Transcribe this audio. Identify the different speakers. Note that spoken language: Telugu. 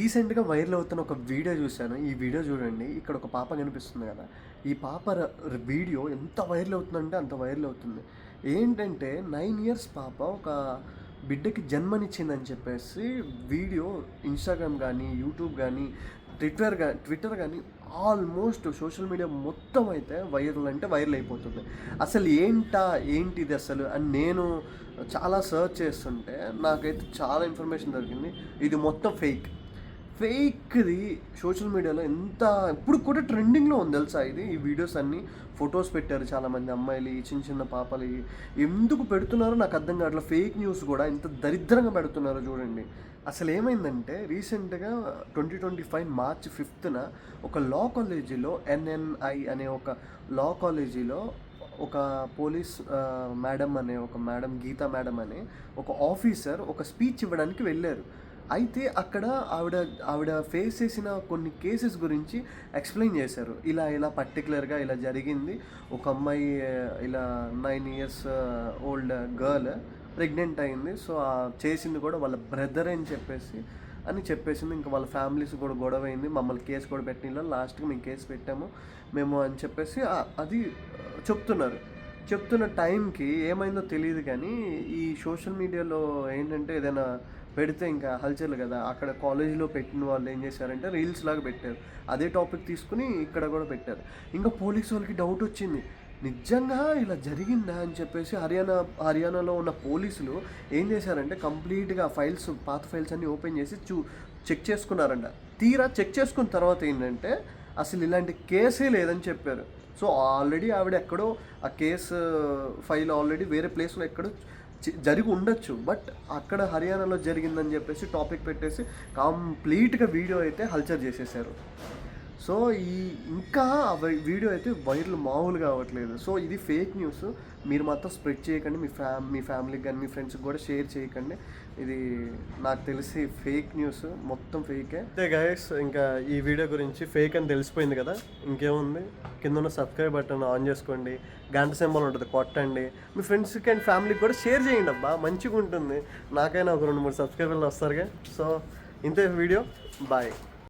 Speaker 1: రీసెంట్‌గా వైరల్ అవుతున్న ఒక వీడియో చూశాను. ఈ వీడియో చూడండి. ఇక్కడ ఒక పాప కనిపిస్తుంది కదా! ఈ పాప వీడియో ఎంత వైరల్ అవుతుందంటే అంత వైరల్ అవుతుంది. ఏంటంటే 9 ఇయర్స్ పాప ఒక బిడ్డకి జన్మనిచ్చిందని చెప్పేసి వీడియో ఇన్‌స్టాగ్రామ్ గానీ, యూట్యూబ్ గానీ, ట్విట్టర్ గానీ ఆల్మోస్ట్ సోషల్ మీడియా మొత్తం అయితే వైరల్ అంటే వైరల్ అయిపోతుంది. అసలు ఏంటిది అసలు అని నేను చాలా సెర్చ్ చేస్తుంటే నాకైతే చాలా ఇన్ఫర్మేషన్ దొరికింది. ఇది మొత్తం ఫేక్‌ది సోషల్ మీడియాలో ఇప్పుడు కూడా ట్రెండింగ్‌లో ఉంది తెలుసా ఇది. ఈ వీడియోస్ అన్నీ ఫొటోస్ పెట్టారు చాలామంది అమ్మాయిలు, ఈ చిన్న చిన్న పాపలు ఎందుకు పెడుతున్నారో నాకు అర్థం కావట్లేదు. ఫేక్ న్యూస్ కూడా ఎంత దరిద్రంగా పెడుతున్నారో చూడండి. అసలు ఏమైందంటే రీసెంట్‌గా 2025 మార్చ్ 5న ఒక లా కాలేజీలో ఎన్ఎన్ఐ అనే ఒక లా కాలేజీలో ఒక పోలీస్ మేడం గీతా మేడం అనే ఒక ఆఫీసర్ ఒక స్పీచ్ ఇవ్వడానికి వెళ్ళారు. అయితే అక్కడ ఆవిడ ఫేస్ చేసిన కొన్ని కేసెస్ గురించి ఎక్స్‌ప్లెయిన్ చేశారు. ఇలా పర్టిక్యులర్‌గా ఇలా జరిగింది. ఒక అమ్మాయి ఇలా 9 ఇయర్స్ ఓల్డ్ గర్ల్ ప్రెగ్నెంట్ అయింది. సో, చేసింది కూడా వాళ్ళ బ్రదర్ అని చెప్పేసింది. ఇంకా వాళ్ళ ఫ్యామిలీస్ కూడా గొడవైంది. మమ్మల్ని కేస్ కూడా పెట్టిండ్రు. లాస్ట్‌కి మేము కేస్ పెట్టాము అని చెప్పేసి అది చెప్తున్నారు. చెప్తున్న టైంకి ఏమైందో తెలీదు కానీ, ఈ సోషల్ మీడియాలో ఏంటంటే ఏదైనా పెడితే ఇంకా హల్చల్ కదా! అక్కడ కాలేజీలో పెట్టిన వాళ్ళు ఏం చేశారంటే రీల్స్ లాగా పెట్టారు. అదే టాపిక్ తీసుకొని ఇక్కడ కూడా పెట్టారు. ఇంకా పోలీసు వాళ్ళకి డౌట్ వచ్చింది. నిజంగా ఇలా జరిగిందా అని చెప్పేసి హర్యానాలో ఉన్న పోలీసులు ఏం చేశారంటే కంప్లీట్‌గా పాత ఫైల్స్ అన్నీ ఓపెన్ చేసి చెక్ చేసుకున్నారంట. తీరా చెక్ చేసుకున్న తర్వాత ఏంటంటే అసలు ఇలాంటి కేసే లేదని చెప్పారు. సో, ఆల్రెడీ ఆవిడ ఎక్కడో ఆ కేసు ఫైల్ ఆల్రెడీ వేరే ప్లేస్‌లో ఎక్కడో జరిగి ఉండొచ్చు. బట్ అక్కడ హర్యానాలో జరిగిందని చెప్పేసి టాపిక్ పెట్టేసి కంప్లీట్‌గా వీడియో అయితే హల్చల్ చేసేసారు. సో, ఇంకా వీడియో అయితే వైరల్ మామూలుగా అవ్వట్లేదు. సో, ఇది ఫేక్ న్యూస్. మీరు మాత్రం స్ప్రెడ్ చేయకండి. మీ ఫ్యామిలీకి కానీ మీ ఫ్రెండ్స్కి కూడా షేర్ చేయకండి. ఇది నాకు తెలిసి ఫేక్ న్యూస్, మొత్తం ఫేకే. అంతే గైస్, ఇంకా ఈ వీడియో గురించి ఫేక్ అని తెలిసిపోయింది కదా. ఇంకేముంది, కింద ఉన్న సబ్స్క్రైబ్ బటన్ ఆన్ చేసుకోండి, గంట సింబల్ ఉంటుంది కొట్టండి. మీ ఫ్రెండ్స్కి అండ్ ఫ్యామిలీకి కూడా షేర్ చేయండి అబ్బా, మంచిగా ఉంటుంది. నాకైనా ఒక 2-3 సబ్స్క్రైబర్లు వస్తారుగా. సో, ఇంతే వీడియో. బాయ్.